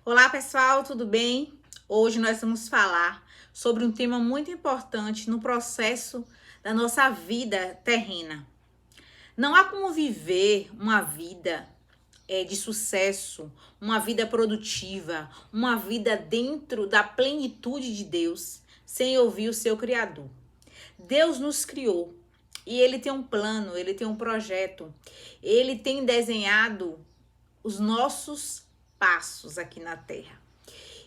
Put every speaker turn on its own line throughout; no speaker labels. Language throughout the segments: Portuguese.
Olá pessoal, tudo bem? Hoje nós vamos falar sobre um tema muito importante no processo da nossa vida terrena. Não há como viver uma vida de sucesso, uma vida produtiva, uma vida dentro da plenitude de Deus, sem ouvir o seu Criador. Deus nos criou e Ele tem um plano, Ele tem um projeto, Ele tem desenhado os nossos passos aqui na Terra.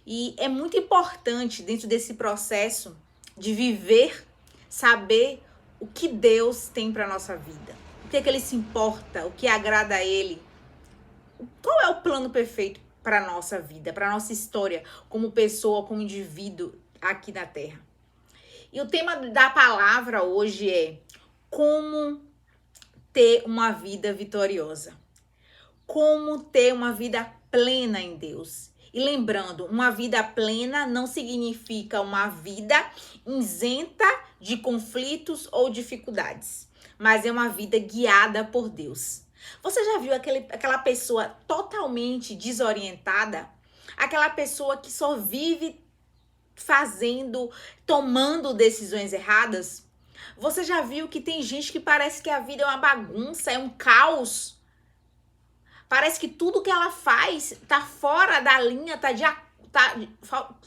E é muito importante dentro desse processo de viver, saber o que Deus tem para nossa vida. O que é que ele se importa, o que agrada a ele. Qual é o plano perfeito para a nossa vida, para a nossa história como pessoa, como indivíduo aqui na Terra. E o tema da palavra hoje é como ter uma vida vitoriosa. Como ter uma vida plena em Deus. E lembrando, uma vida plena não significa uma vida isenta de conflitos ou dificuldades, mas é uma vida guiada por Deus. Você já viu aquela pessoa totalmente desorientada? Aquela pessoa que só vive tomando decisões erradas? Você já viu que tem gente que parece que a vida é uma bagunça, é um caos? Parece que tudo que ela faz tá fora da linha,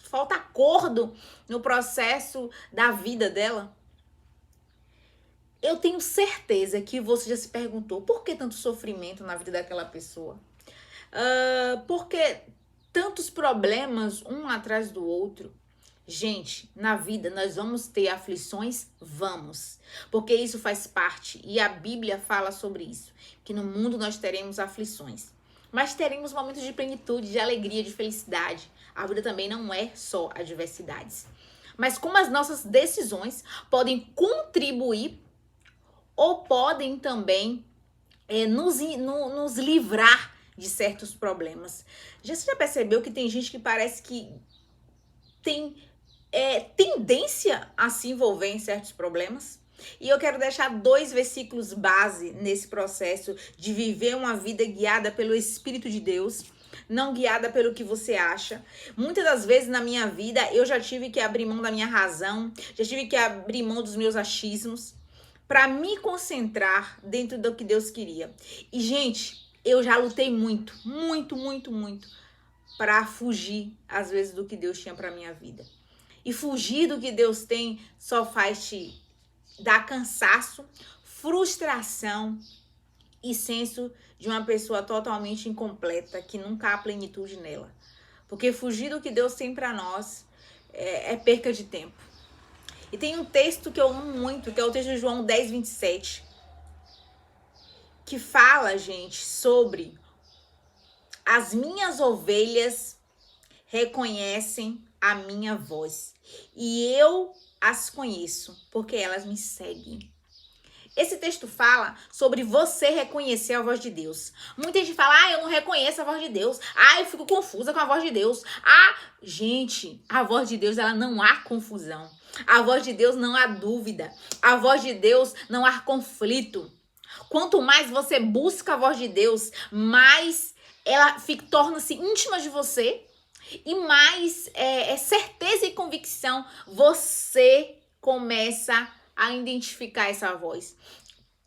falta acordo no processo da vida dela. Eu tenho certeza que você já se perguntou por que tanto sofrimento na vida daquela pessoa? Por que tantos problemas um atrás do outro? Gente, na vida nós vamos ter aflições? Vamos. Porque isso faz parte. E a Bíblia fala sobre isso. Que no mundo nós teremos aflições. Mas teremos momentos de plenitude, de alegria, de felicidade. A vida também não é só adversidades. Mas como as nossas decisões podem contribuir ou podem também nos livrar de certos problemas. Você já percebeu que tem gente que parece que tem tendência a se envolver em certos problemas? E eu quero deixar 2 versículos base nesse processo de viver uma vida guiada pelo Espírito de Deus, não guiada pelo que você acha. Muitas das vezes na minha vida eu já tive que abrir mão da minha razão, já tive que abrir mão dos meus achismos para me concentrar dentro do que Deus queria. E gente, eu já lutei muito para fugir às vezes do que Deus tinha para minha vida. E fugir do que Deus tem só faz te dar cansaço, frustração e senso de uma pessoa totalmente incompleta, que nunca há plenitude nela. Porque fugir do que Deus tem para nós é perca de tempo. E tem um texto que eu amo muito, que é o texto de João 10, 27, que fala, gente, sobre as minhas ovelhas reconhecem a minha voz e eu as conheço porque elas me seguem. Esse texto fala sobre você reconhecer a voz de Deus. Muita gente fala, eu não reconheço a voz de Deus. Eu fico confusa com a voz de Deus. Gente, a voz de Deus, ela não há confusão. A voz de Deus não há dúvida. A voz de Deus não há conflito. Quanto mais você busca a voz de Deus, mais ela torna-se íntima de você e mais certeza e convicção você começa a identificar essa voz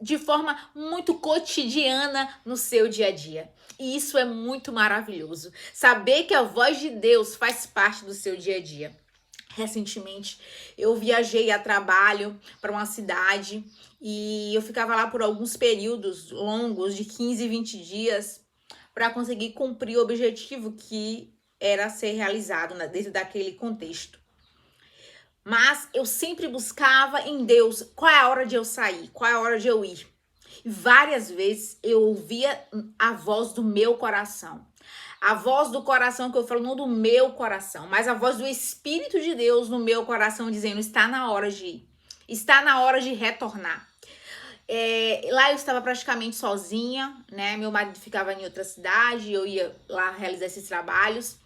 de forma muito cotidiana no seu dia a dia. E isso é muito maravilhoso. Saber que a voz de Deus faz parte do seu dia a dia. Recentemente, eu viajei a trabalho para uma cidade e eu ficava lá por alguns períodos longos, de 15, 20 dias, para conseguir cumprir o objetivo que era ser realizado dentro daquele contexto. Mas eu sempre buscava em Deus qual é a hora de eu sair, qual é a hora de eu ir. E várias vezes eu ouvia a voz do meu coração. A voz do coração que eu falo, não do meu coração, mas a voz do Espírito de Deus no meu coração dizendo, está na hora de ir. Está na hora de retornar. Lá eu estava praticamente sozinha, né? Meu marido ficava em outra cidade, eu ia lá realizar esses trabalhos.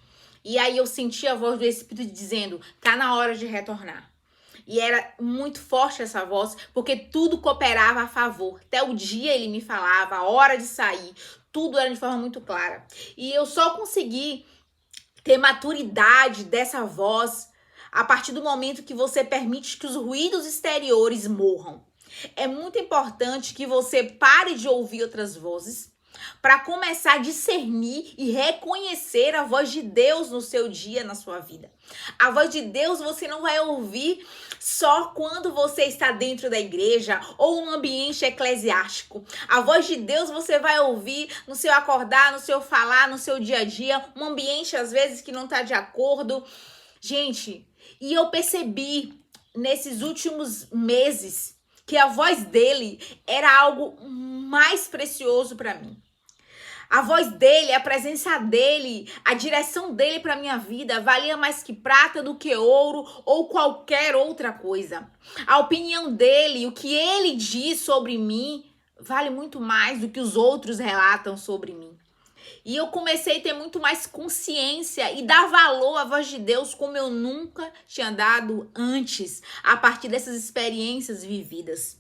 E aí eu sentia a voz do Espírito dizendo, tá na hora de retornar. E era muito forte essa voz, porque tudo cooperava a favor. Até o dia ele me falava, a hora de sair, tudo era de forma muito clara. E eu só consegui ter maturidade dessa voz a partir do momento que você permite que os ruídos exteriores morram. É muito importante que você pare de ouvir outras vozes para começar a discernir e reconhecer a voz de Deus no seu dia, na sua vida. A voz de Deus você não vai ouvir só quando você está dentro da igreja ou no ambiente eclesiástico. A voz de Deus você vai ouvir no seu acordar, no seu falar, no seu dia a dia, um ambiente às vezes que não está de acordo. Gente, e eu percebi nesses últimos meses que a voz dele era algo mais precioso para mim. A voz dele, a presença dele, a direção dele para minha vida valia mais que prata do que ouro ou qualquer outra coisa. A opinião dele, o que ele diz sobre mim, vale muito mais do que os outros relatam sobre mim. E eu comecei a ter muito mais consciência e dar valor à voz de Deus como eu nunca tinha dado antes, a partir dessas experiências vividas.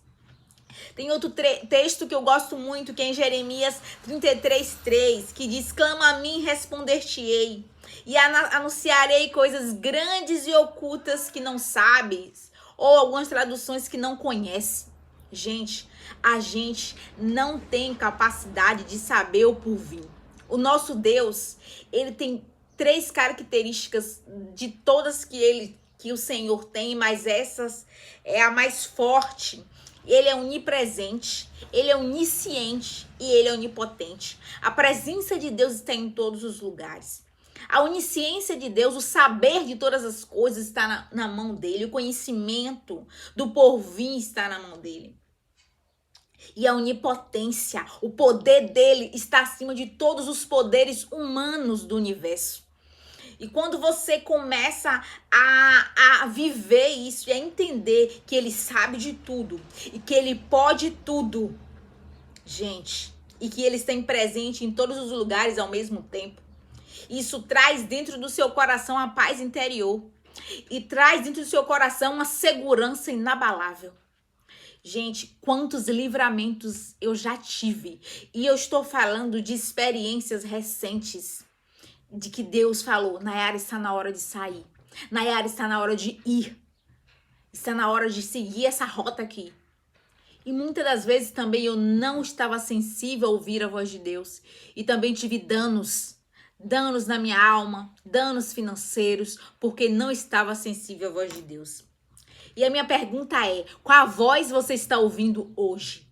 Tem outro texto que eu gosto muito, que é em Jeremias 33:3, que diz: clama a mim, responder-te-ei, e anunciarei coisas grandes e ocultas que não sabes, ou algumas traduções que não conhece. Gente, a gente não tem capacidade de saber o porvir. O nosso Deus, ele tem 3 características de todas que o Senhor tem, mas essas é a mais forte. Ele é onipresente, ele é onisciente e ele é onipotente. A presença de Deus está em todos os lugares. A onisciência de Deus, o saber de todas as coisas está na mão dele. O conhecimento do porvir está na mão dele. E a onipotência, o poder dele está acima de todos os poderes humanos do universo. E quando você começa a viver isso e a entender que ele sabe de tudo e que ele pode tudo, gente, e que ele está presente em todos os lugares ao mesmo tempo, isso traz dentro do seu coração a paz interior e traz dentro do seu coração uma segurança inabalável. Gente, quantos livramentos eu já tive. E eu estou falando de experiências recentes. De que Deus falou: Nayara, está na hora de sair. Nayara, está na hora de ir. Está na hora de seguir essa rota aqui. E muitas das vezes também eu não estava sensível a ouvir a voz de Deus. E também tive danos. Danos na minha alma, danos financeiros, porque não estava sensível à voz de Deus. E a minha pergunta é: qual voz você está ouvindo hoje?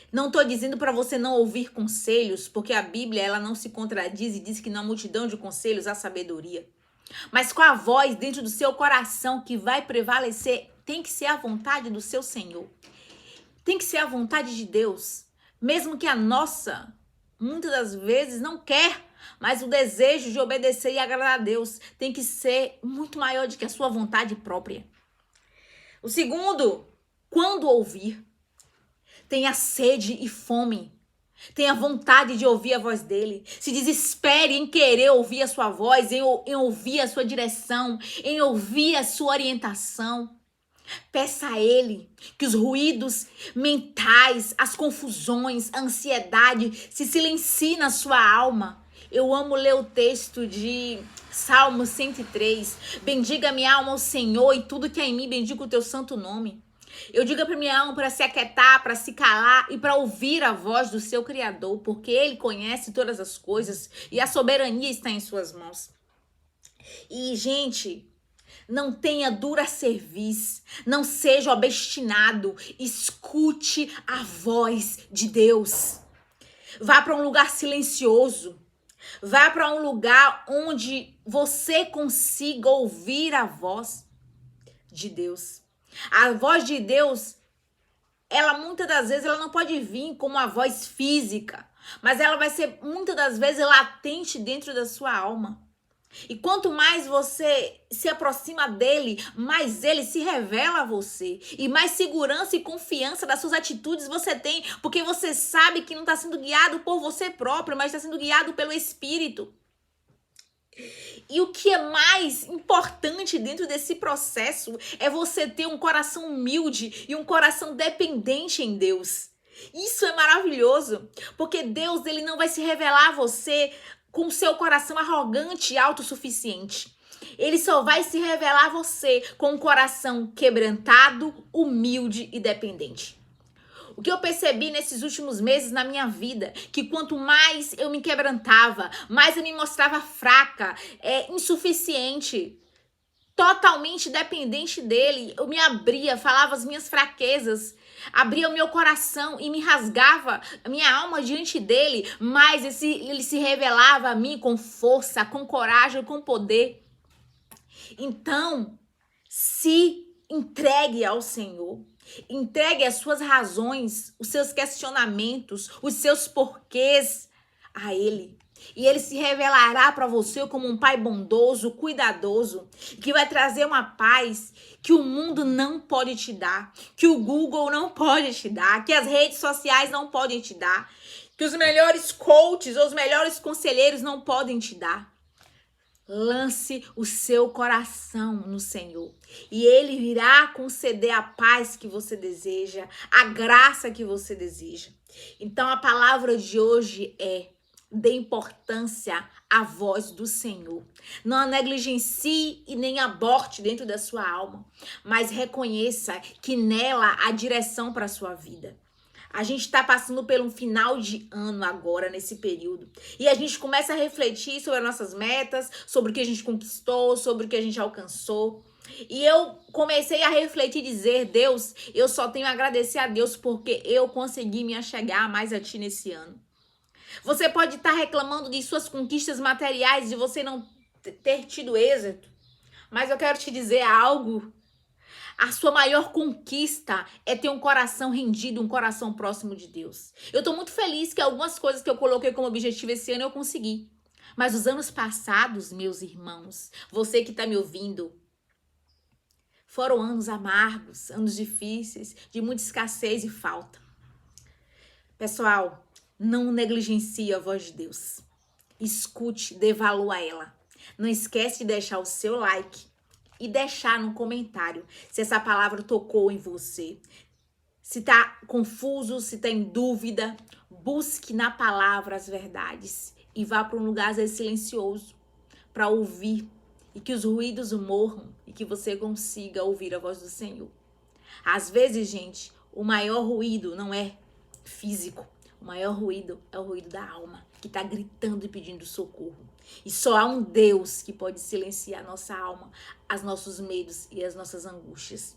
Não estou dizendo para você não ouvir conselhos, porque a Bíblia ela não se contradiz e diz que na multidão de conselhos há sabedoria. Mas qual a voz dentro do seu coração que vai prevalecer? Tem que ser a vontade do seu Senhor. Tem que ser a vontade de Deus. Mesmo que a nossa, muitas das vezes, não quer. Mas o desejo de obedecer e agradar a Deus tem que ser muito maior do que a sua vontade própria. O segundo, quando ouvir, tenha sede e fome. Tenha vontade de ouvir a voz dele. Se desespere em querer ouvir a sua voz, em ouvir a sua direção, em ouvir a sua orientação. Peça a ele que os ruídos mentais, as confusões, a ansiedade se silenciem na sua alma. Eu amo ler o texto de Salmo 103. Bendiga minha alma ao Senhor e tudo que há em mim, bendiga o teu santo nome. Eu digo para minha alma para se aquietar, para se calar e para ouvir a voz do seu Criador, porque ele conhece todas as coisas e a soberania está em suas mãos. E, gente, não tenha dura cerviz, não seja obstinado, escute a voz de Deus. Vá para um lugar silencioso. Vá para um lugar onde você consiga ouvir a voz de Deus. A voz de Deus, ela muitas das vezes ela não pode vir como uma voz física, mas ela vai ser muitas das vezes latente dentro da sua alma. E quanto mais você se aproxima dele, mais ele se revela a você. E mais segurança e confiança das suas atitudes você tem, porque você sabe que não está sendo guiado por você próprio, mas está sendo guiado pelo Espírito. E o que é mais importante dentro desse processo é você ter um coração humilde e um coração dependente em Deus. Isso é maravilhoso, porque Deus ele não vai se revelar a você com seu coração arrogante e autossuficiente. Ele só vai se revelar a você com um coração quebrantado, humilde e dependente. O que eu percebi nesses últimos meses na minha vida, que quanto mais eu me quebrantava, mais eu me mostrava fraca, insuficiente, totalmente dependente dele. Eu me abria, falava as minhas fraquezas, abria o meu coração e me rasgava a minha alma diante dele, mas ele se revelava a mim com força, com coragem, com poder. Então, se entregue ao Senhor. Entregue as suas razões, os seus questionamentos, os seus porquês a Ele. E Ele se revelará para você como um pai bondoso, cuidadoso, que vai trazer uma paz que o mundo não pode te dar, que o Google não pode te dar, que as redes sociais não podem te dar, que os melhores coaches, os melhores conselheiros não podem te dar. Lance o seu coração no Senhor e Ele virá conceder a paz que você deseja, a graça que você deseja. Então a palavra de hoje é: dê importância à voz do Senhor. Não a negligencie e nem aborte dentro da sua alma, mas reconheça que nela há direção para a sua vida. A gente está passando por um final de ano agora, nesse período. E a gente começa a refletir sobre as nossas metas, sobre o que a gente conquistou, sobre o que a gente alcançou. E eu comecei a refletir e dizer: Deus, eu só tenho a agradecer a Deus porque eu consegui me achegar mais a Ti nesse ano. Você pode estar reclamando de suas conquistas materiais, de você não ter tido êxito. Mas eu quero te dizer algo. A sua maior conquista é ter um coração rendido, um coração próximo de Deus. Eu tô muito feliz que algumas coisas que eu coloquei como objetivo esse ano eu consegui. Mas os anos passados, meus irmãos, você que tá me ouvindo, foram anos amargos, anos difíceis, de muita escassez e falta. Pessoal, não negligencie a voz de Deus. Escute, dê valor a ela. Não esquece de deixar o seu like e deixar no comentário se essa palavra tocou em você. Se tá confuso, se tá em dúvida, busque na palavra as verdades e vá para um lugar às vezes silencioso para ouvir e que os ruídos morram e que você consiga ouvir a voz do Senhor. Às vezes, gente, o maior ruído não é físico. O maior ruído é o ruído da alma, que está gritando e pedindo socorro. E só há um Deus que pode silenciar a nossa alma, os nossos medos e as nossas angústias.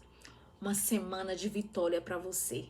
Uma semana de vitória para você.